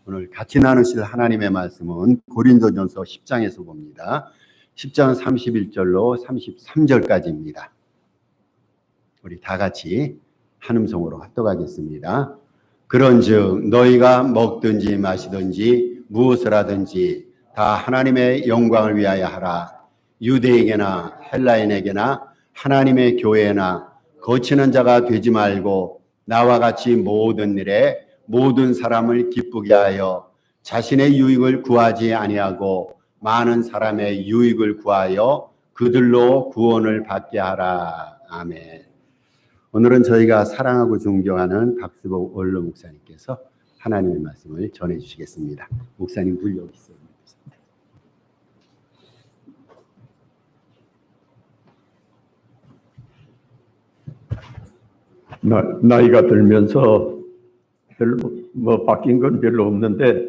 오늘 같이 나누실 하나님의 말씀은 고린도전서 10장에서 봅니다. 10장 31절로 33절까지입니다. 우리 다 같이 한음성으로 합독하겠습니다. 그런즉 너희가 먹든지 마시든지 무엇을 하든지 다 하나님의 영광을 위하여 하라. 유대에게나 헬라인에게나 하나님의 교회나 거치는 자가 되지 말고 나와 같이 모든 일에 모든 사람을 기쁘게 하여 자신의 유익을 구하지 아니하고 많은 사람의 유익을 구하여 그들로 구원을 받게 하라. 아멘. 오늘은 저희가 사랑하고 존경하는 박수복 원로 목사님께서 하나님의 말씀을 전해 주시겠습니다. 목사님 물 여기 있어요. 나이가 들면서 별로 바뀐 건 별로 없는데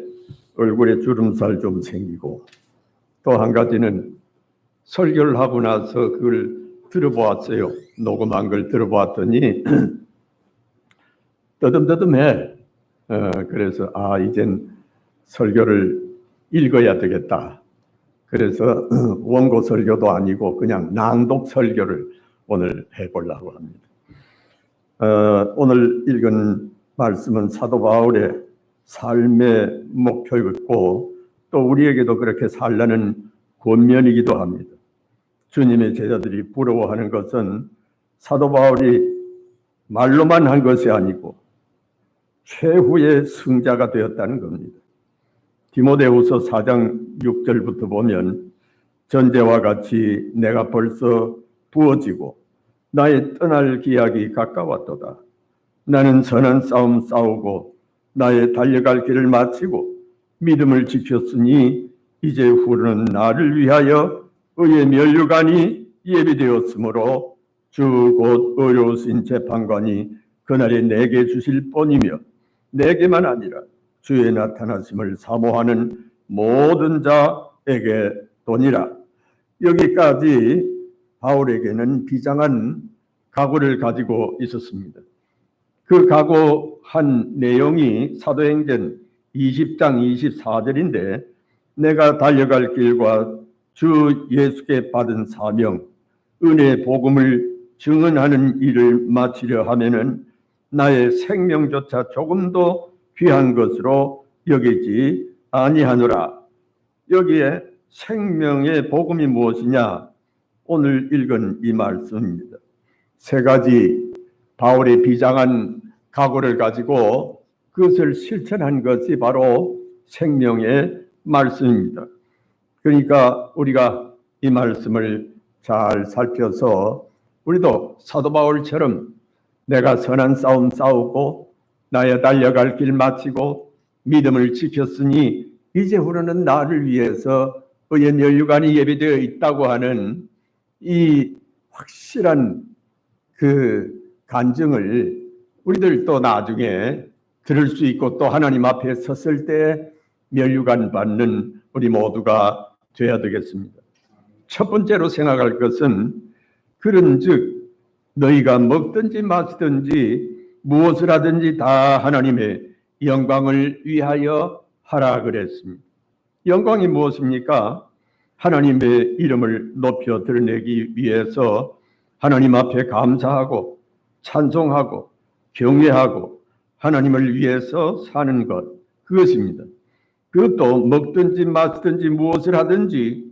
얼굴에 주름살 좀 생기고, 또 한 가지는 설교를 하고 나서 그걸 들어보았어요. 녹음한 걸 들어보았더니 떠듬떠듬해. 그래서 이젠 설교를 읽어야 되겠다. 그래서 원고 설교도 아니고 그냥 낭독 설교를 오늘 해보려고 합니다. 오늘 읽은 말씀은 사도 바울의 삶의 목표였고 또 우리에게도 그렇게 살라는 권면이기도 합니다. 주님의 제자들이 부러워하는 것은 사도 바울이 말로만 한 것이 아니고 최후의 승자가 되었다는 겁니다. 디모데후서 4장 6절부터 보면 전제와 같이 내가 벌써 부어지고 나의 떠날 기약이 가까웠도다. 나는 선한 싸움 싸우고 나의 달려갈 길을 마치고 믿음을 지켰으니 이제 후로는 나를 위하여 의의 면류관이 예비되었으므로 주 곧 의로우신 재판관이 그날에 내게 주실 뿐이며 내게만 아니라 주의 나타나심을 사모하는 모든 자에게 도니라. 여기까지 바울에게는 비장한 각오를 가지고 있었습니다. 그 각오한 내용이 사도행전 20장 24절인데 내가 달려갈 길과 주 예수께 받은 사명, 은혜의 복음을 증언하는 일을 마치려 하면은 나의 생명조차 조금도 귀한 것으로 여기지 아니하노라. 여기에 생명의 복음이 무엇이냐? 오늘 읽은 이 말씀입니다. 세 가지 바울의 비장한 각오를 가지고 그것을 실천한 것이 바로 생명의 말씀입니다. 그러니까 우리가 이 말씀을 잘 살펴서 우리도 사도 바울처럼 내가 선한 싸움 싸우고 나의 달려갈 길 마치고 믿음을 지켰으니 이제 후로는 나를 위해서 의의 면류관이 예비되어 있다고 하는 이 확실한 그 간증을 우리들도 나중에 들을 수 있고 또 하나님 앞에 섰을 때 면류관 받는 우리 모두가 되어야 되겠습니다. 첫 번째로 생각할 것은 그런즉 너희가 먹든지 마시든지 무엇을 하든지 다 하나님의 영광을 위하여 하라 그랬습니다. 영광이 무엇입니까? 하나님의 이름을 높여 드러내기 위해서 하나님 앞에 감사하고 찬송하고 경외하고 하나님을 위해서 사는 것, 그것입니다. 그것도 먹든지 마시든지 무엇을 하든지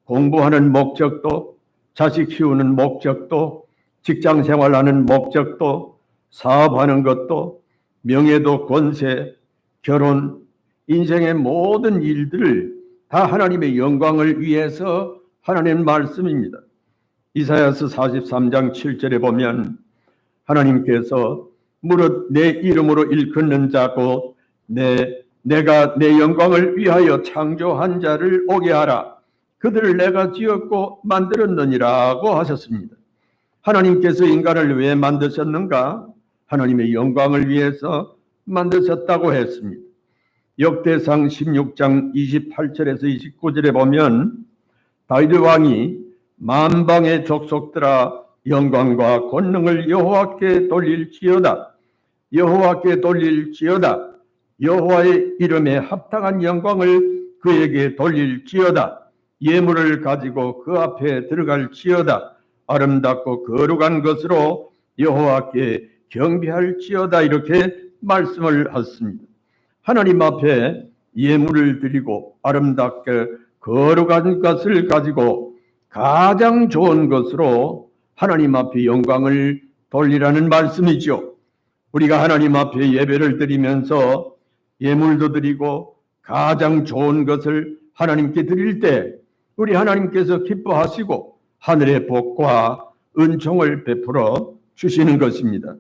공부하는 목적도, 자식 키우는 목적도, 직장 생활하는 목적도, 사업하는 것도, 명예도, 권세, 결혼, 인생의 모든 일들을 다 하나님의 영광을 위해서 하나님 말씀입니다. 이사야서 43장 7절에 보면 하나님께서 무릇 내 이름으로 일컫는 자고 내가 내 영광을 위하여 창조한 자를 오게 하라. 그들을 내가 지었고 만들었느니라고 하셨습니다. 하나님께서 인간을 왜 만드셨는가? 하나님의 영광을 위해서 만드셨다고 했습니다. 역대상 16장 28절에서 29절에 보면 다윗 왕이 만방의 족속들아 영광과 권능을 여호와께 돌릴지어다. 여호와께 돌릴지어다. 여호와의 이름에 합당한 영광을 그에게 돌릴지어다. 예물을 가지고 그 앞에 들어갈지어다. 아름답고 거룩한 것으로 여호와께 경배할지어다. 이렇게 말씀을 하십니다. 하나님 앞에 예물을 드리고 아름답게 거룩한 것을 가지고 가장 좋은 것으로 하나님 앞에 영광을 돌리라는 말씀이죠. 우리가 하나님 앞에 예배를 드리면서 예물도 드리고 가장 좋은 것을 하나님께 드릴 때 우리 하나님께서 기뻐하시고 하늘의 복과 은총을 베풀어 주시는 것입니다.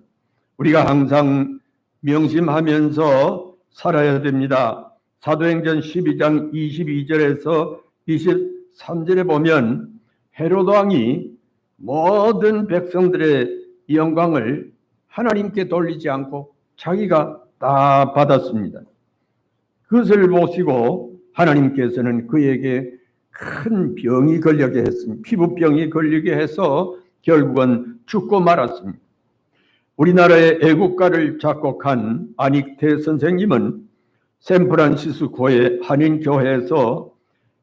우리가 항상 명심하면서 살아야 됩니다. 사도행전 12장 22절에서 23절에 보면 헤로드 왕이 모든 백성들의 영광을 하나님께 돌리지 않고 자기가 다 받았습니다. 그것을 보시고 하나님께서는 그에게 큰 병이 걸리게 했습니다. 피부병이 걸리게 해서 결국은 죽고 말았습니다. 우리나라의 애국가를 작곡한 안익태 선생님은 샌프란시스코의 한인교회에서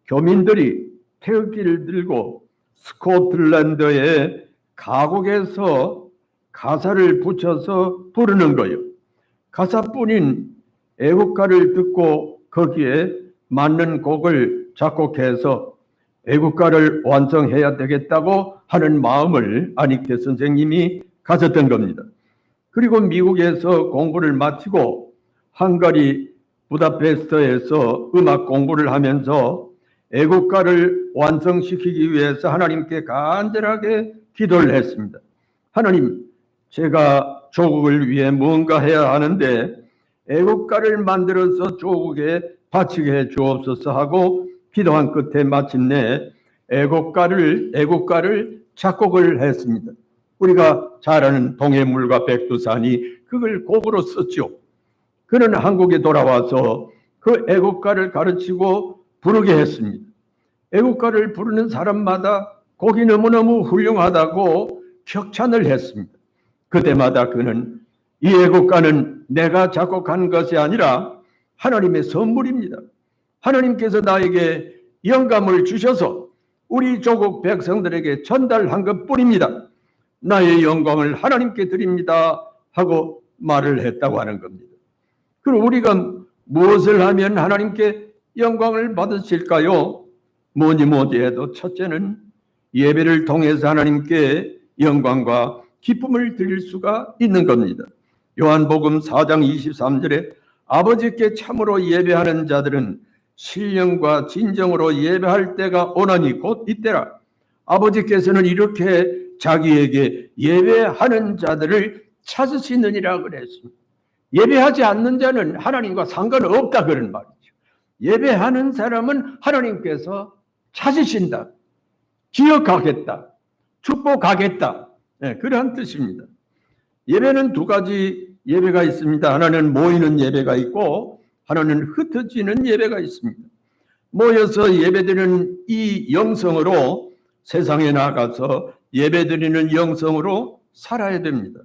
교민들이 태극기를 들고 스코틀랜드의 가곡에서 가사를 붙여서 부르는 거예요. 가사뿐인 애국가를 듣고 거기에 맞는 곡을 작곡해서 애국가를 완성해야 되겠다고 하는 마음을 안익태 선생님이 가졌던 겁니다. 그리고 미국에서 공부를 마치고 헝가리 부다페스트에서 음악 공부를 하면서 애국가를 완성시키기 위해서 하나님께 간절하게 기도를 했습니다. 하나님, 제가 조국을 위해 무언가 해야 하는데 애국가를 만들어서 조국에 바치게 해 주옵소서 하고 기도한 끝에 마침내 애국가를 작곡을 했습니다. 우리가 잘 아는 동해물과 백두산이 그걸 곡으로 썼죠. 그는 한국에 돌아와서 그 애국가를 가르치고 부르게 했습니다. 애국가를 부르는 사람마다 곡이 너무너무 훌륭하다고 격찬을 했습니다. 그때마다 그는 이 애국가는 내가 작곡한 것이 아니라 하나님의 선물입니다. 하나님께서 나에게 영감을 주셔서 우리 조국 백성들에게 전달한 것뿐입니다. 나의 영광을 하나님께 드립니다 하고 말을 했다고 하는 겁니다. 그럼 우리가 무엇을 하면 하나님께 영광을 받으실까요? 뭐니 해도 첫째는 예배를 통해서 하나님께 영광과 기쁨을 드릴 수가 있는 겁니다. 요한복음 4장 23절에 아버지께 참으로 예배하는 자들은 신령과 진정으로 예배할 때가 오나니 곧 이때라. 아버지께서는 이렇게 자기에게 예배하는 자들을 찾으시느니라 그랬습니다. 예배하지 않는 자는 하나님과 상관없다 그런 말이죠. 예배하는 사람은 하나님께서 찾으신다, 기억하겠다, 축복하겠다, 그러한 뜻입니다. 예배는 두 가지 예배가 있습니다. 하나는 모이는 예배가 있고 하나는 흩어지는 예배가 있습니다. 모여서 예배드리는 이 영성으로 세상에 나가서 예배드리는 영성으로 살아야 됩니다.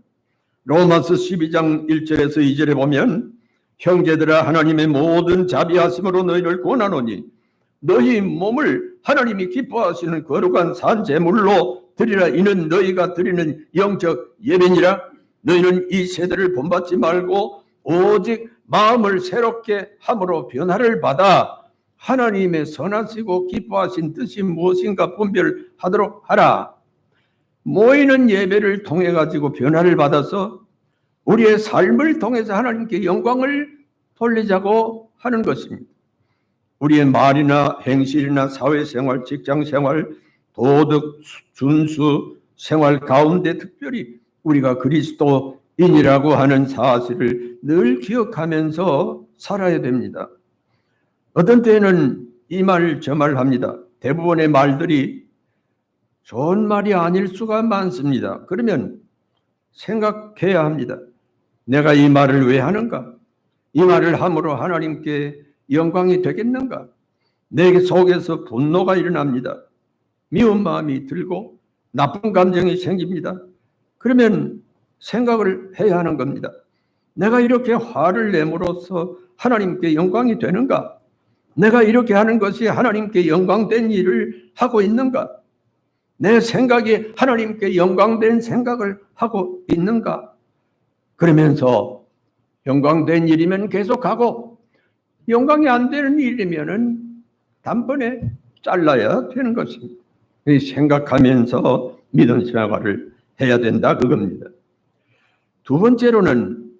로마서 12장 1절에서 2절에 보면 형제들아 하나님의 모든 자비하심으로 너희를 권하노니 너희 몸을 하나님이 기뻐하시는 거룩한 산 제물로 드리라. 이는 너희가 드리는 영적 예배니라. 너희는 이 세대를 본받지 말고 오직 마음을 새롭게 함으로 변화를 받아 하나님의 선하시고 기뻐하신 뜻이 무엇인가 분별하도록 하라. 모이는 예배를 통해 가지고 변화를 받아서 우리의 삶을 통해서 하나님께 영광을 돌리자고 하는 것입니다. 우리의 말이나 행실이나 사회생활, 직장생활, 도덕, 준수 생활 가운데 특별히 우리가 그리스도인이라고 하는 사실을 늘 기억하면서 살아야 됩니다. 어떤 때는 이 말 저 말 합니다. 대부분의 말들이 좋은 말이 아닐 수가 많습니다. 그러면 생각해야 합니다. 내가 이 말을 왜 하는가? 이 말을 함으로 하나님께 영광이 되겠는가? 내 속에서 분노가 일어납니다. 미운 마음이 들고 나쁜 감정이 생깁니다. 그러면 생각을 해야 하는 겁니다. 내가 이렇게 화를 내므로써 하나님께 영광이 되는가? 내가 이렇게 하는 것이 하나님께 영광된 일을 하고 있는가? 내 생각이 하나님께 영광된 생각을 하고 있는가? 그러면서 영광된 일이면 계속하고 영광이 안 되는 일이면은 단번에 잘라야 되는 것입니다. 생각하면서 믿음 생활을 해야 된다 그겁니다. 두 번째로는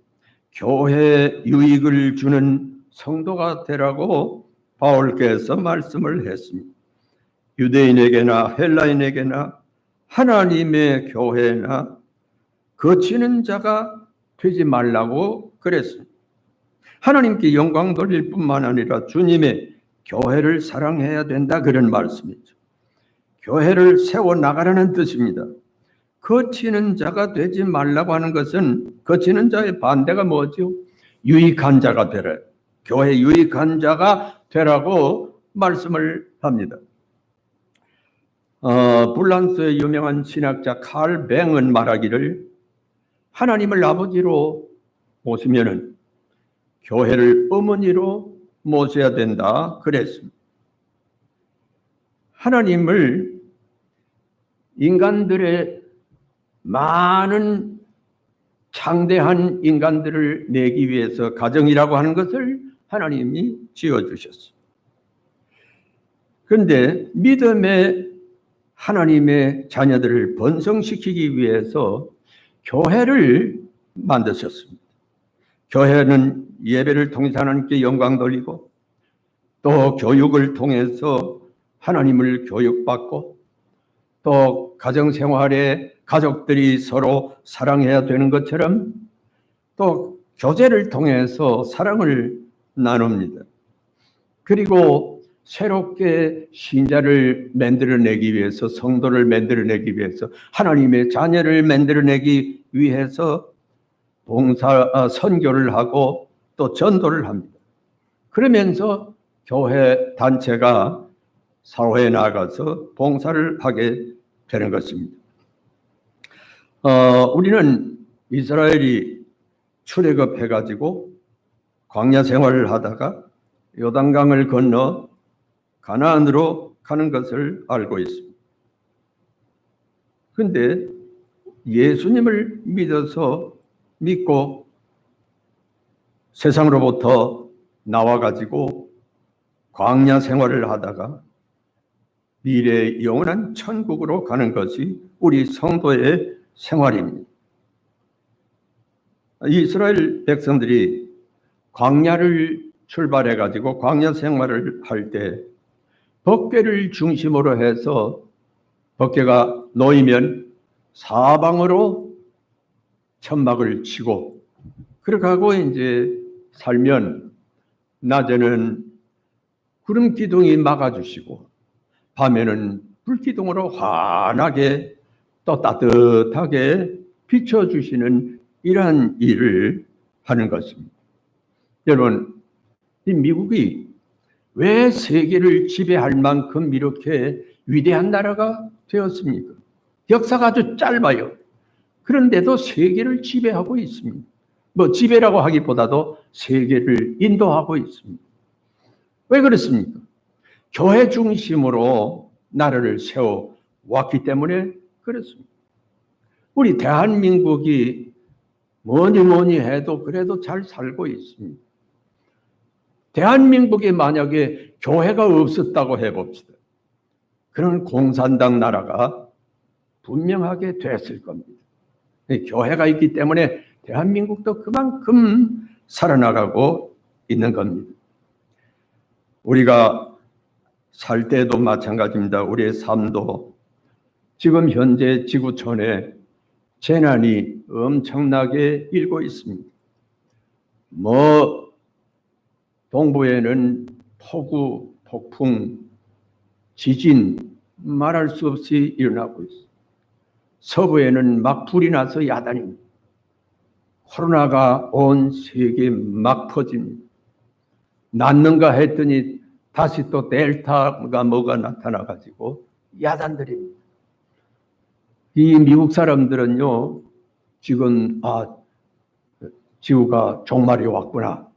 교회 유익을 주는 성도가 되라고 바울께서 말씀을 했습니다. 유대인에게나 헬라인에게나 하나님의 교회나 거치는 자가 되지 말라고 그랬습니다. 하나님께 영광 돌릴 뿐만 아니라 주님의 교회를 사랑해야 된다 그런 말씀이죠. 교회를 세워나가라는 뜻입니다. 거치는 자가 되지 말라고 하는 것은 거치는 자의 반대가 뭐죠? 유익한 자가 되라. 교회 유익한 자가 되라고 말씀을 합니다. 불란스의 유명한 신학자 칼 뱅은 말하기를 하나님을 아버지로 모시면은 교회를 어머니로 모셔야 된다 그랬습니다. 하나님을 인간들의 많은 창대한 인간들을 내기 위해서 가정이라고 하는 것을 하나님이 지어주셨습니다. 그런데 믿음의 하나님의 자녀들을 번성시키기 위해서 교회를 만드셨습니다. 교회는 예배를 통해서 하나님께 영광 돌리고 또 교육을 통해서 하나님을 교육받고 또 가정생활에 가족들이 서로 사랑해야 되는 것처럼 또 교제를 통해서 사랑을 나눕니다. 그리고 새롭게 신자를 만들어내기 위해서 성도를 만들어내기 위해서 하나님의 자녀를 만들어내기 위해서 선교를 하고 또 전도를 합니다. 그러면서 교회 단체가 사회에 나가서 봉사를 하게 되는 것입니다. 우리는 이스라엘이 출애굽해가지고 광야 생활을 하다가 요단강을 건너 가나안으로 가는 것을 알고 있습니다. 그런데 예수님을 믿고 세상으로부터 나와가지고 광야 생활을 하다가 미래의 영원한 천국으로 가는 것이 우리 성도의 생활입니다. 이스라엘 백성들이 광야를 출발해가지고 광야 생활을 할 때 법궤를 중심으로 해서 법궤가 놓이면 사방으로 천막을 치고 그렇게 하고 이제 살면 낮에는 구름 기둥이 막아주시고 밤에는 불 기둥으로 환하게 또 따뜻하게 비춰주시는 이러한 일을 하는 것입니다. 여러분, 이 미국이 왜 세계를 지배할 만큼 이렇게 위대한 나라가 되었습니까? 역사가 아주 짧아요. 그런데도 세계를 지배하고 있습니다. 지배라고 하기보다도 세계를 인도하고 있습니다. 왜 그렇습니까? 교회 중심으로 나라를 세워왔기 때문에 그렇습니다. 우리 대한민국이 뭐니 해도 그래도 잘 살고 있습니다. 대한민국에 만약에 교회가 없었다고 해봅시다. 그런 공산당 나라가 분명하게 됐을 겁니다. 교회가 있기 때문에 대한민국도 그만큼 살아나가고 있는 겁니다. 우리가 살 때도 마찬가지입니다. 우리의 삶도 지금 현재 지구촌에 재난이 엄청나게 일고 있습니다. 동부에는 폭우, 폭풍, 지진 말할 수 없이 일어나고 있습니다. 서부에는 막 불이 나서 야단입니다. 코로나가 온 세계에 막 퍼집니다. 낫는가 했더니 다시 또 델타가 뭐가 나타나가지고 야단들입니다. 이 미국 사람들은요, 지금 지구가 종말이 왔구나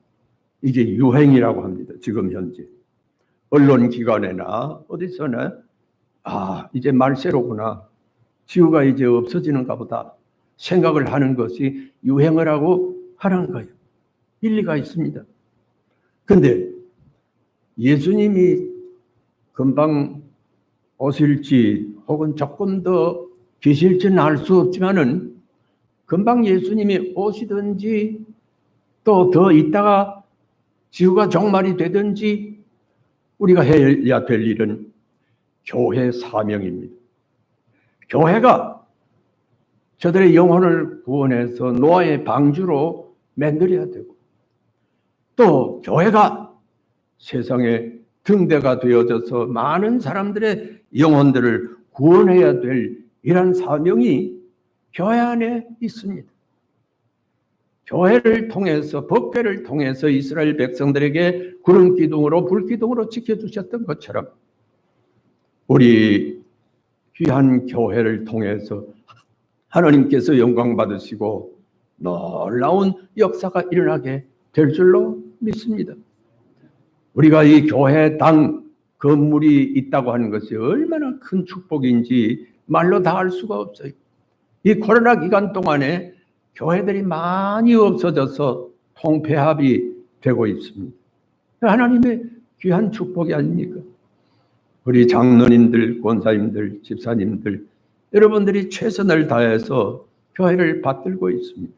이게 유행이라고 합니다. 지금 현재 언론기관이나 어디서나 이제 말세로구나, 지구가 이제 없어지는가 보다 생각을 하는 것이 유행을 하고 하는 거예요. 일리가 있습니다. 근데 예수님이 금방 오실지 혹은 조금 더 계실지는 알 수 없지만은 금방 예수님이 오시든지 또 더 있다가 지구가 종말이 되든지 우리가 해야 될 일은 교회 사명입니다. 교회가 저들의 영혼을 구원해서 노아의 방주로 만들어야 되고, 또 교회가 세상에 등대가 되어져서 많은 사람들의 영혼들을 구원해야 될 이런 사명이 교회 안에 있습니다. 교회를 통해서, 법궤를 통해서 이스라엘 백성들에게 구름 기둥으로 불 기둥으로 지켜주셨던 것처럼 우리 귀한 교회를 통해서 하나님께서 영광 받으시고 놀라운 역사가 일어나게 될 줄로 믿습니다. 우리가 이 교회 당 건물이 있다고 하는 것이 얼마나 큰 축복인지 말로 다 알 수가 없어요. 이 코로나 기간 동안에 교회들이 많이 없어져서 통폐합이 되고 있습니다. 하나님의 귀한 축복이 아닙니까? 우리 장로님들, 권사님들, 집사님들, 여러분들이 최선을 다해서 교회를 받들고 있습니다.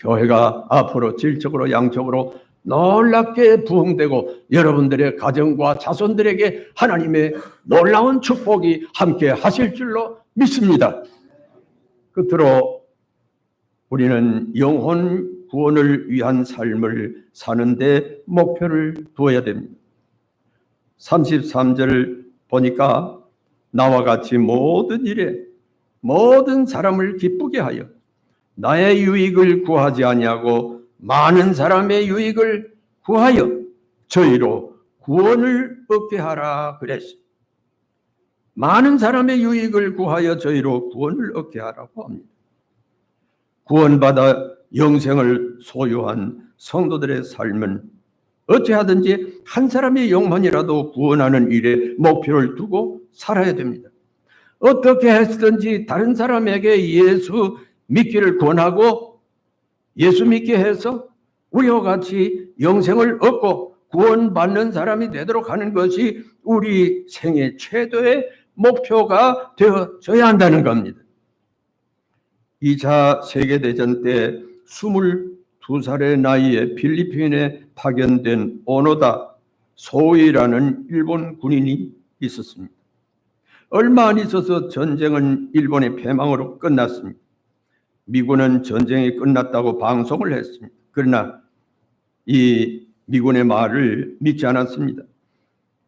교회가 앞으로 질적으로 양적으로 놀랍게 부흥되고 여러분들의 가정과 자손들에게 하나님의 놀라운 축복이 함께 하실 줄로 믿습니다. 끝으로 우리는 영혼 구원을 위한 삶을 사는데 목표를 두어야 됩니다. 33절 보니까 나와 같이 모든 일에 모든 사람을 기쁘게 하여 나의 유익을 구하지 아니하고 많은 사람의 유익을 구하여 저희로 구원을 얻게 하라 그랬습니다. 많은 사람의 유익을 구하여 저희로 구원을 얻게 하라고 합니다. 구원받아 영생을 소유한 성도들의 삶은 어찌하든지 한 사람의 영혼이라도 구원하는 일에 목표를 두고 살아야 됩니다. 어떻게 했든지 다른 사람에게 예수 믿기를 권하고 예수 믿게 해서 우리와 같이 영생을 얻고 구원받는 사람이 되도록 하는 것이 우리 생애 최고의 목표가 되어져야 한다는 겁니다. 2차 세계대전 때 22살의 나이에 필리핀에 파견된 오노다 소이라는 일본 군인이 있었습니다. 얼마 안 있어서 전쟁은 일본의 패망으로 끝났습니다. 미군은 전쟁이 끝났다고 방송을 했습니다. 그러나 이 미군의 말을 믿지 않았습니다.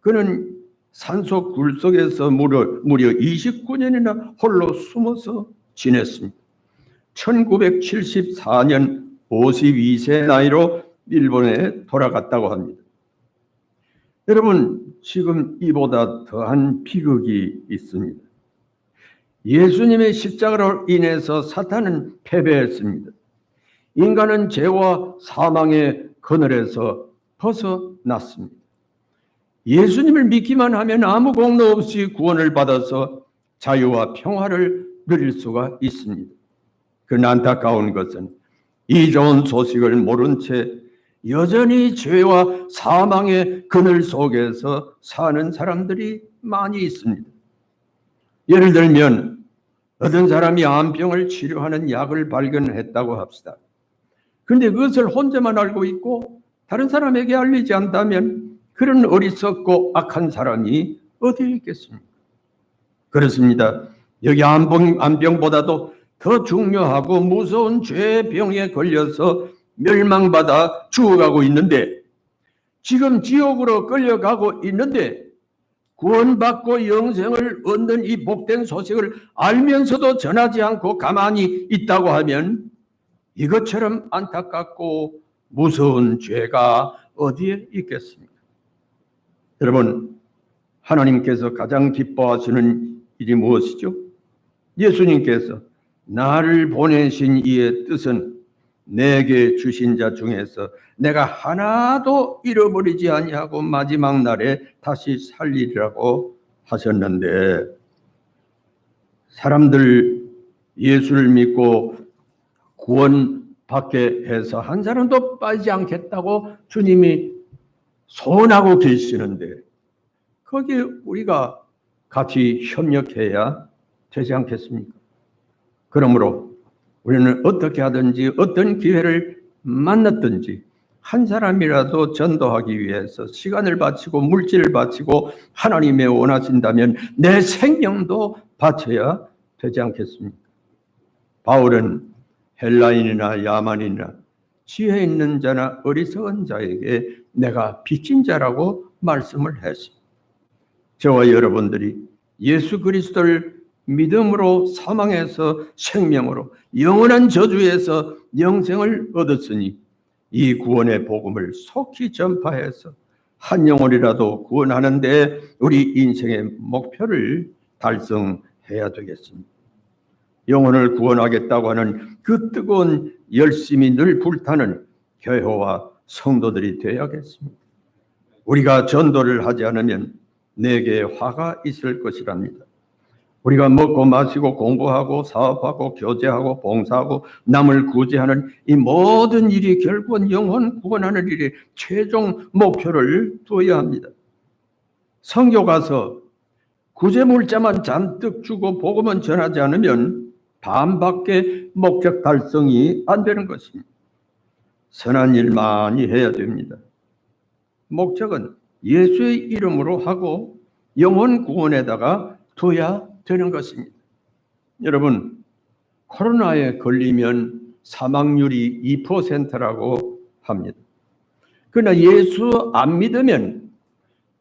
그는 산속 굴 속에서 무려 29년이나 홀로 숨어서 지냈습니다. 1974년 52세 나이로 일본에 돌아갔다고 합니다. 여러분, 지금 이보다 더한 비극이 있습니다. 예수님의 십자가로 인해서 사탄은 패배했습니다. 인간은 죄와 사망의 그늘에서 벗어났습니다. 예수님을 믿기만 하면 아무 공로 없이 구원을 받아서 자유와 평화를 누릴 수가 있습니다. 그러나 안타까운 것은 이 좋은 소식을 모른 채 여전히 죄와 사망의 그늘 속에서 사는 사람들이 많이 있습니다. 예를 들면 어떤 사람이 암병을 치료하는 약을 발견했다고 합시다. 그런데 그것을 혼자만 알고 있고 다른 사람에게 알리지 않다면 그런 어리석고 악한 사람이 어디에 있겠습니까? 그렇습니다. 여기 암병보다도 더 중요하고 무서운 죄병에 걸려서 멸망받아 죽어가고 있는데, 지금 지옥으로 끌려가고 있는데 구원받고 영생을 얻는 이 복된 소식을 알면서도 전하지 않고 가만히 있다고 하면 이것처럼 안타깝고 무서운 죄가 어디에 있겠습니까? 여러분, 하나님께서 가장 기뻐하시는 일이 무엇이죠? 예수님께서 나를 보내신 이의 뜻은 내게 주신 자 중에서 내가 하나도 잃어버리지 아니하고 마지막 날에 다시 살리리라고 하셨는데, 사람들 예수를 믿고 구원받게 해서 한 사람도 빠지지 않겠다고 주님이 소원하고 계시는데, 거기에 우리가 같이 협력해야 되지 않겠습니까? 그러므로 우리는 어떻게 하든지 어떤 기회를 만났든지 한 사람이라도 전도하기 위해서 시간을 바치고 물질을 바치고 하나님의 원하신다면 내 생명도 바쳐야 되지 않겠습니까? 바울은 헬라인이나 야만인이나 지혜 있는 자나 어리석은 자에게 내가 빚진 자라고 말씀을 했습니다. 저와 여러분들이 예수 그리스도를 믿음으로 사망에서 생명으로 영원한 저주에서 영생을 얻었으니 이 구원의 복음을 속히 전파해서 한 영혼이라도 구원하는 데 우리 인생의 목표를 달성해야 되겠습니다. 영혼을 구원하겠다고 하는 그 뜨거운 열심이 늘 불타는 교회와 성도들이 되어야겠습니다. 우리가 전도를 하지 않으면 내게 화가 있을 것이랍니다. 우리가 먹고 마시고 공부하고 사업하고 교제하고 봉사하고 남을 구제하는 이 모든 일이 결국은 영혼 구원하는 일에 최종 목표를 두어야 합니다. 선교 가서 구제물자만 잔뜩 주고 복음은 전하지 않으면 반밖에 목적 달성이 안 되는 것입니다. 선한 일 많이 해야 됩니다. 목적은 예수의 이름으로 하고 영혼 구원에다가 둬야 되는 것입니다. 여러분, 코로나에 걸리면 사망률이 2%라고 합니다. 그러나 예수 안 믿으면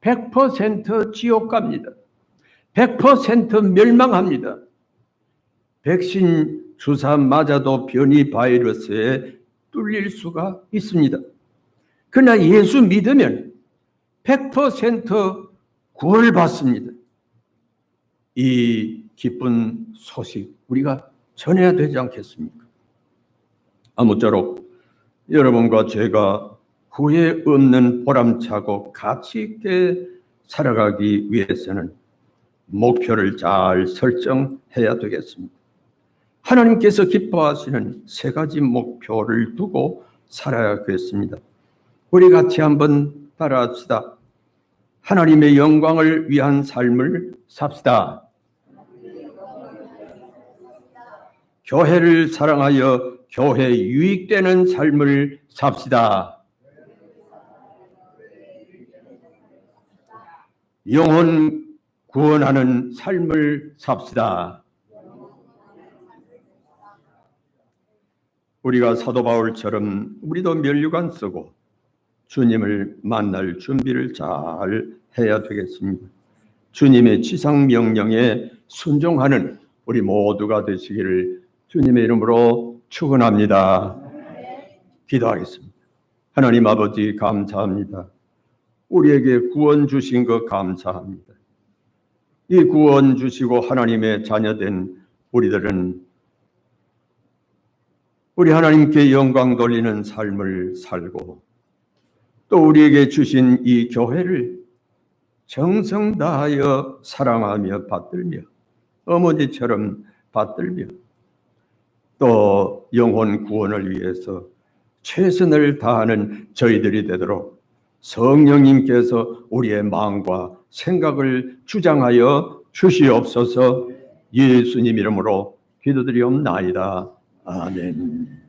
100% 지옥 갑니다. 100% 멸망합니다. 백신 주사 맞아도 변이 바이러스에 뚫릴 수가 있습니다. 그러나 예수 믿으면 100% 구원을 받습니다. 이 기쁜 소식 우리가 전해야 되지 않겠습니까? 아무쪼록 여러분과 제가 후회 없는 보람차고 가치 있게 살아가기 위해서는 목표를 잘 설정해야 되겠습니다. 하나님께서 기뻐하시는 세 가지 목표를 두고 살아야겠습니다. 우리 같이 한번 따라합시다. 하나님의 영광을 위한 삶을 삽시다. 교회를 사랑하여 교회 유익되는 삶을 삽시다. 영혼 구원하는 삶을 삽시다. 우리가 사도 바울처럼 우리도 면류관 쓰고 주님을 만날 준비를 잘 해야 되겠습니다. 주님의 지상 명령에 순종하는 우리 모두가 되시기를 주님의 이름으로 축원합니다. 기도하겠습니다. 하나님 아버지 감사합니다. 우리에게 구원 주신 것 감사합니다. 이 구원 주시고 하나님의 자녀된 우리들은 우리 하나님께 영광 돌리는 삶을 살고 또 우리에게 주신 이 교회를 정성 다하여 사랑하며 받들며 어머니처럼 받들며 또 영혼 구원을 위해서 최선을 다하는 저희들이 되도록 성령님께서 우리의 마음과 생각을 주장하여 주시옵소서. 예수님 이름으로 기도드리옵나이다. 아멘.